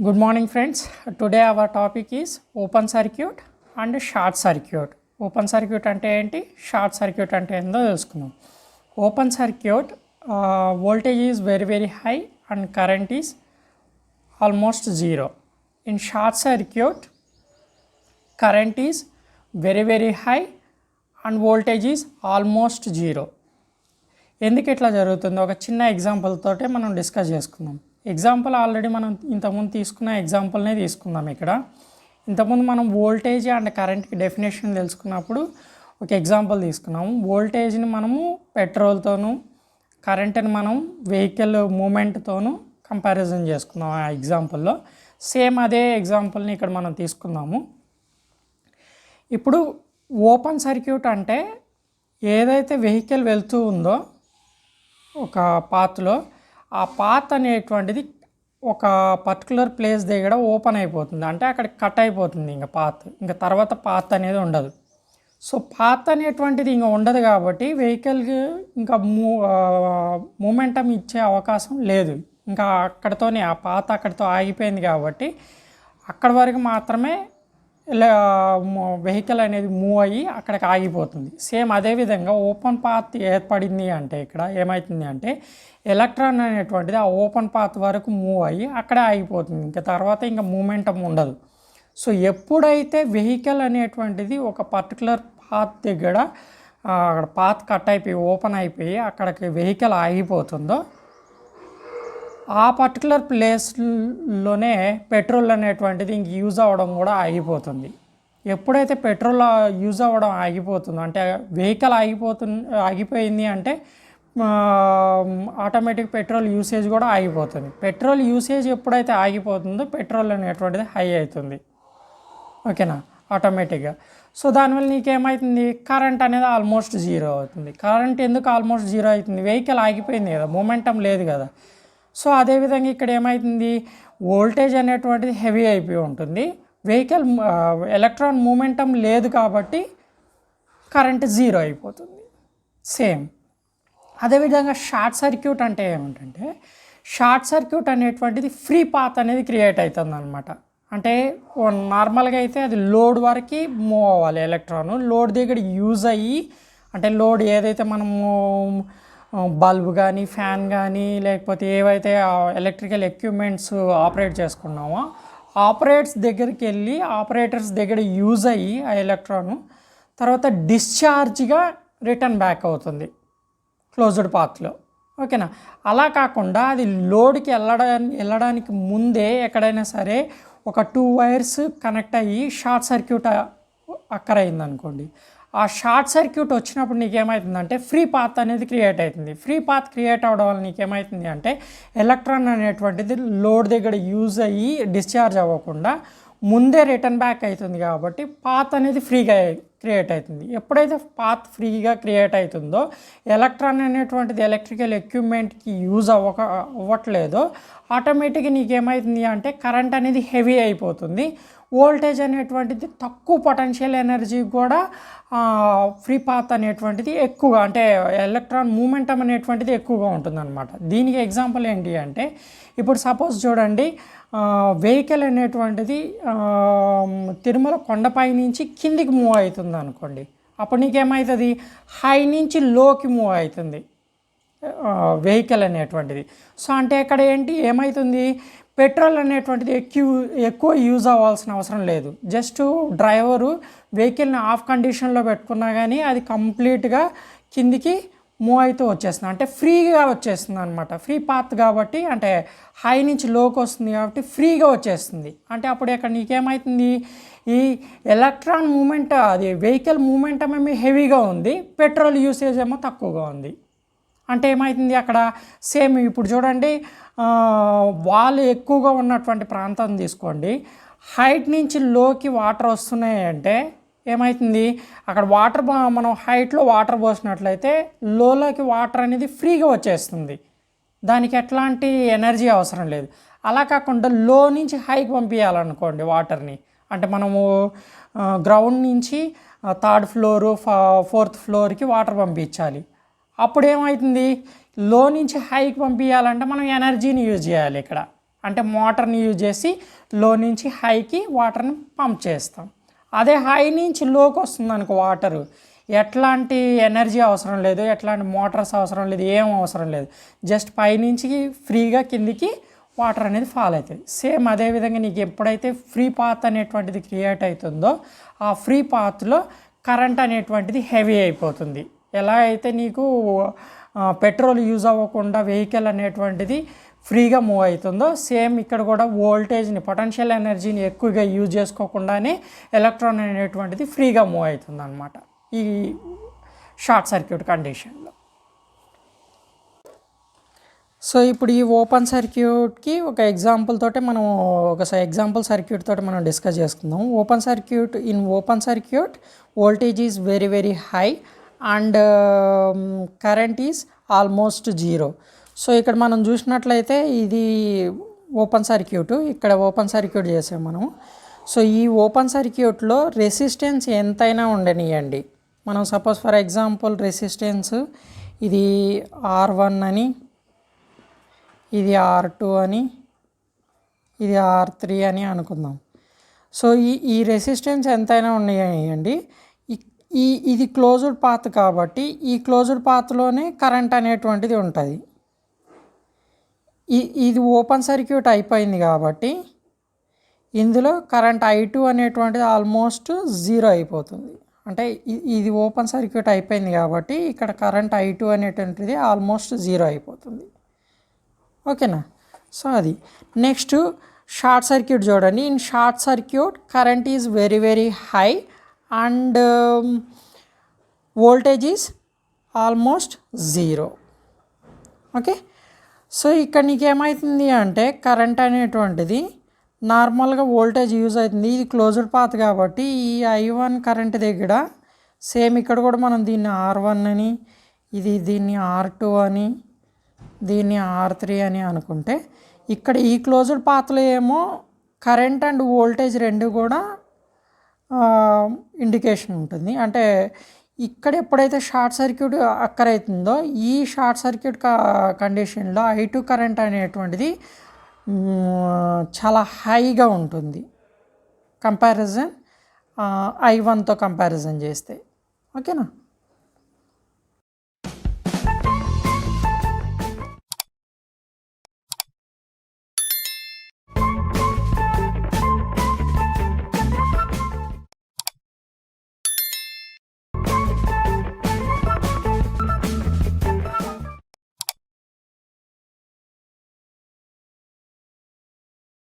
Good morning friends. Today our topic is open circuit and short circuit. Open circuit ante enti, short circuit ante endo telusukundam. Open circuit voltage is very high and current is almost zero. In short circuit current is very high and voltage is almost zero. ఎందుకు ఇట్లా జరుగుతుందో ఒక చిన్న example తోటే మనం discuss చేసుకుందాం. Example already మనం ఇంతకుముందు తీసుకున్న ఎగ్జాంపుల్నే తీసుకుందాం. ఇక్కడ ఇంతకుముందు మనం వోల్టేజ్ అండ్ కరెంట్కి డెఫినేషన్ తెలుసుకున్నప్పుడు ఒక ఎగ్జాంపుల్ తీసుకున్నాము. వోల్టేజ్ని మనము పెట్రోల్తోనూ, కరెంట్ని మనం వెహికల్ మూమెంట్తోనూ కంపారిజన్ చేసుకుందాం ఆ ఎగ్జాంపుల్లో. సేమ్ అదే ఎగ్జాంపుల్ని ఇక్కడ మనం తీసుకుందాము. ఇప్పుడు ఓపెన్ సర్క్యూట్ అంటే ఏదైతే వెహికల్ వెళ్తూ ఉందో ఒక పాత్లో, ఆ పాత్ అనేటువంటిది ఒక పర్టికులర్ ప్లేస్ దగ్గర ఓపెన్ అయిపోతుంది. అంటే అక్కడ కట్ అయిపోతుంది ఇంకా పాత్, ఇంకా తర్వాత పాత్ అనేది ఉండదు. సో పాత్ అనేటువంటిది ఇంకా ఉండదు కాబట్టి వెహికల్కి ఇంకా మూమెంటం ఇచ్చే అవకాశం లేదు. ఇంకా అక్కడితోనే ఆ పాత్ అక్కడితో ఆగిపోయింది కాబట్టి అక్కడి వరకు మాత్రమే వెహికల్ అనేది మూవ్ అయ్యి అక్కడికి ఆగిపోతుంది. సేమ్ అదేవిధంగా ఓపెన్ పాత్ ఏర్పడింది అంటే ఇక్కడ ఏమవుతుంది అంటే ఎలక్ట్రాన్ అనేటువంటిది ఆ ఓపెన్ పాత్ వరకు మూవ్ అయ్యి అక్కడే ఆగిపోతుంది. ఇంకా తర్వాత ఇంకా మూమెంటం ఉండదు. సో ఎప్పుడైతే వెహికల్ అనేటువంటిది ఒక పర్టికులర్ పాత్ దగ్గర అక్కడ పాత్ కట్ అయిపోయి ఓపెన్ అయిపోయి అక్కడికి వెహికల్ ఆగిపోతుందో ఆ పర్టికులర్ ప్లేస్లోనే పెట్రోల్ అనేటువంటిది ఇంక యూజ్ అవ్వడం కూడా ఆగిపోతుంది. ఎప్పుడైతే పెట్రోల్ యూజ్ అవ్వడం ఆగిపోతుందో అంటే వెహికల్ ఆగిపోయింది అంటే ఆటోమేటిక్ పెట్రోల్ యూసేజ్ కూడా ఆగిపోతుంది. పెట్రోల్ యూసేజ్ ఎప్పుడైతే ఆగిపోతుందో పెట్రోల్ అనేటువంటిది హై అవుతుంది. ఓకేనా, ఆటోమేటిక్గా. సో దానివల్ల నీకేమవుతుంది, కరెంట్ అనేది ఆల్మోస్ట్ జీరో అవుతుంది. కరెంట్ ఎందుకు ఆల్మోస్ట్ జీరో అవుతుంది, వెహికల్ ఆగిపోయింది కదా, మూమెంటం లేదు కదా. సో అదేవిధంగా ఇక్కడ ఏమవుతుంది, వోల్టేజ్ అనేటువంటిది హెవీ అయిపోయి ఉంటుంది, వెహికల్ ఎలక్ట్రాన్ మూమెంటం లేదు కాబట్టి కరెంట్ జీరో అయిపోతుంది. సేమ్ అదేవిధంగా షార్ట్ సర్క్యూట్ అంటే ఏమిటంటే, షార్ట్ సర్క్యూట్ అనేటువంటిది ఫ్రీ పాత్ అనేది క్రియేట్ అవుతుంది అనమాట. అంటే నార్మల్గా అయితే అది లోడ్ వరకు మూవ్ అవ్వాలి ఎలక్ట్రాను, లోడ్ దగ్గర యూజ్ అయ్యి, అంటే లోడ్ ఏదైతే మనము బల్బ్ కానీ ఫ్యాన్ కానీ లేకపోతే ఏవైతే ఎలక్ట్రికల్ ఎక్విప్మెంట్స్ ఆపరేట్ చేసుకున్నామో ఆపరేటర్స్ దగ్గర యూజ్ అయ్యి ఆ ఎలక్ట్రాను తర్వాత డిశ్చార్జ్గా రిటర్న్ బ్యాక్ అవుతుంది క్లోజ్డ్ పాత్లో. ఓకేనా, అలా కాకుండా అది లోడ్కి వెళ్ళడానికి ముందే ఎక్కడైనా సరే ఒక 2 వైర్స్ కనెక్ట్ అయ్యి షార్ట్ సర్క్యూట్ అక్కరైంది అనుకోండి. ఆ షార్ట్ సర్క్యూట్ వచ్చినప్పుడు నీకేమవుతుందంటే ఫ్రీ పాత్ అనేది క్రియేట్ అవుతుంది. ఫ్రీ పాత్ క్రియేట్ అవ్వడం వల్ల నీకేమవుతుంది అంటే ఎలక్ట్రాన్ అనేటువంటిది లోడ్ దగ్గర యూజ్ అయ్యి డిశ్చార్జ్ అవ్వకుండా ముందే రిటర్న్ బ్యాక్ అవుతుంది కాబట్టి పాత్ అనేది ఫ్రీగా క్రియేట్ అవుతుంది. ఎప్పుడైతే పాత్ ఫ్రీగా క్రియేట్ అవుతుందో ఎలక్ట్రాన్ అనేటువంటిది ఎలక్ట్రికల్ ఎక్విప్మెంట్కి యూజ్ అవ్వట్లేదో ఆటోమేటిక్గా నీకేమవుతుంది అంటే కరెంట్ అనేది హెవీ అయిపోతుంది. వోల్టేజ్ అనేటువంటిది తక్కువ పొటెన్షియల్ ఎనర్జీ కూడా ఫ్రీ పాత్ అనేటువంటిది ఎక్కువగా, అంటే ఎలక్ట్రాన్ మూమెంటం అనేటువంటిది ఎక్కువగా ఉంటుందన్నమాట. దీనికి ఎగ్జాంపుల్ ఏంటి అంటే ఇప్పుడు సపోజ్ చూడండి, వెహికల్ అనేటువంటిది తిరుమల కొండపై నుంచి కిందికి మూవ్ అవుతుంది అనుకోండి. అప్పుడు నీకేమవుతుంది, హై నుంచి లోకి మూవ్ అవుతుంది వెహికల్ అనేటువంటిది. సో అంటే ఇక్కడ ఏమవుతుంది, పెట్రోల్ అనేటువంటిది ఎక్కువ యూజ్ అవ్వాల్సిన అవసరం లేదు. జస్ట్ డ్రైవరు వెహికల్ని ఆఫ్ కండిషన్లో పెట్టుకున్నా కానీ అది కంప్లీట్గా కిందికి మూవ్ అవుతూ వచ్చేస్తుంది, అంటే ఫ్రీగా వచ్చేస్తుంది అనమాట. ఫ్రీ పాత్ కాబట్టి, అంటే హై నుంచి లోకి వస్తుంది కాబట్టి ఫ్రీగా వచ్చేస్తుంది. అంటే అప్పుడు ఇక్కడ నీకేమవుతుంది, ఈ ఎలక్ట్రాన్ మూమెంట్ అది వెహికల్ మూమెంటం ఏమో హెవీగా ఉంది, పెట్రోల్ యూసేజ్ ఏమో తక్కువగా ఉంది. అంటే ఏమవుతుంది అక్కడ సేమ్ ఇప్పుడు చూడండి, వాల్ ఎక్కువగా ఉన్నటువంటి ప్రాంతం తీసుకోండి, హైట్ నుంచి లోకి వాటర్ వస్తున్నాయి అంటే ఏమవుతుంది, అక్కడ వాటర్ మనం హైట్లో వాటర్ పోసినట్లయితే లోలోకి వాటర్ అనేది ఫ్రీగా వచ్చేస్తుంది, దానికి ఎట్లాంటి ఎనర్జీ అవసరం లేదు. అలా కాకుండా లో నుంచి హైకి పంపించాలనుకోండి వాటర్ని, అంటే మనము గ్రౌండ్ నుంచి 3rd ఫ్లోరు 4th ఫ్లోర్కి వాటర్ పంపించాలి. అప్పుడు ఏమవుతుంది, లో నుంచి హైకి పంపించాలంటే మనం ఎనర్జీని యూజ్ చేయాలి ఇక్కడ. అంటే మోటార్ని యూజ్ చేసి లో నుంచి హైకి వాటర్ని పంప్ చేస్తాం. అదే హై నుంచి లోకి వస్తుంది అనుకో వాటరు, ఎట్లాంటి ఎనర్జీ అవసరం లేదు, ఎట్లాంటి మోటార్స్ అవసరం లేదు, ఏం అవసరం లేదు, జస్ట్ పైనుంచి ఫ్రీగా కిందికి వాటర్ అనేది ఫాల్ అవుతుంది. సేమ్ అదేవిధంగా నీకు ఎప్పుడైతే ఫ్రీ పాత్ అనేటువంటిది క్రియేట్ అవుతుందో ఆ ఫ్రీ పాత్లో కరెంట్ అనేటువంటిది హెవీ అయిపోతుంది. ఎలా అయితే నీకు పెట్రోల్ యూజ్ అవ్వకుండా వెహికల్ అనేటువంటిది ఫ్రీగా మూవ్ అవుతుందో సేమ్ ఇక్కడ కూడా వోల్టేజ్ని పొటెన్షియల్ ఎనర్జీని ఎక్కువగా యూజ్ చేసుకోకుండానే ఎలక్ట్రాన్ అనేటువంటిది ఫ్రీగా మూవ్ అవుతుంది అన్నమాట ఈ షార్ట్ సర్క్యూట్ కండిషన్లో. సో ఇప్పుడు ఈ ఓపెన్ సర్క్యూట్కి ఒక ఎగ్జాంపుల్ తోటి మనం ఎగ్జాంపుల్ సర్క్యూట్ తోటి మనం డిస్కస్ చేసుకుందాం. Open circuit voltage is very very high and current is almost zero. So ఇక్కడ మనం చూసినట్లయితే ఇది ఓపెన్ సర్క్యూట్, ఇక్కడ ఓపెన్ సర్క్యూట్ చేసాం మనం. సో ఈ ఓపెన్ సర్క్యూట్లో రెసిస్టెన్స్ ఎంతైనా ఉండనియండి. మనం సపోజ్ ఫర్ ఎగ్జాంపుల్ రెసిస్టెన్స్ ఇది R1 అని, ఇది R2 అని, ఇది R3 అని అనుకుందాం. సో ఈ రెసిస్టెన్స్ ఎంతైనా ఉన్నాయండి. ఇది క్లోజ్డ్ పాత్ కాబట్టి ఈ క్లోజ్డ్ పాత్లోనే కరెంట్ అనేటువంటిది ఉంటుంది. ఇది ఓపెన్ సర్క్యూట్ అయిపోయింది కాబట్టి ఇందులో కరెంట్ I2 అనేటువంటిది ఆల్మోస్ట్ జీరో అయిపోతుంది. అంటే ఇది ఓపెన్ సర్క్యూట్ అయిపోయింది కాబట్టి ఇక్కడ కరెంట్ I2 అనేటువంటిది ఆల్మోస్ట్ జీరో అయిపోతుంది. ఓకేనా? సో అది నెక్స్ట్ షార్ట్ సర్క్యూట్ చూడండి. In short circuit current is very very high and voltage is almost zero. Okay, so ఇక్కడ నీకేమవుతుంది అంటే కరెంట్ అనేటువంటిది నార్మల్గా వోల్టేజ్ యూజ్ అవుతుంది. ఇది క్లోజ్డ్ పాత్ కాబట్టి ఈ I1 కరెంట్ దగ్గర సేమ్ ఇక్కడ కూడా మనం దీన్ని R1 అని, దీన్ని R2 అని, దీన్ని R3 అని అనుకుంటే ఇక్కడ ఈ క్లోజ్డ్ పాత్లో ఏమో కరెంట్ అండ్ వోల్టేజ్ రెండు కూడా ఇండికేషన్ ఉంటుంది. అంటే ఇక్కడ ఎప్పుడైతే షార్ట్ సర్క్యూట్ అక్కరైతుందో ఈ షార్ట్ సర్క్యూట్ కండిషన్లో I2 కరెంట్ అనేటువంటిది చాలా హైగా ఉంటుంది కంపారిజన్ I1తో కంపారిజన్ చేస్తే. ఓకేనా?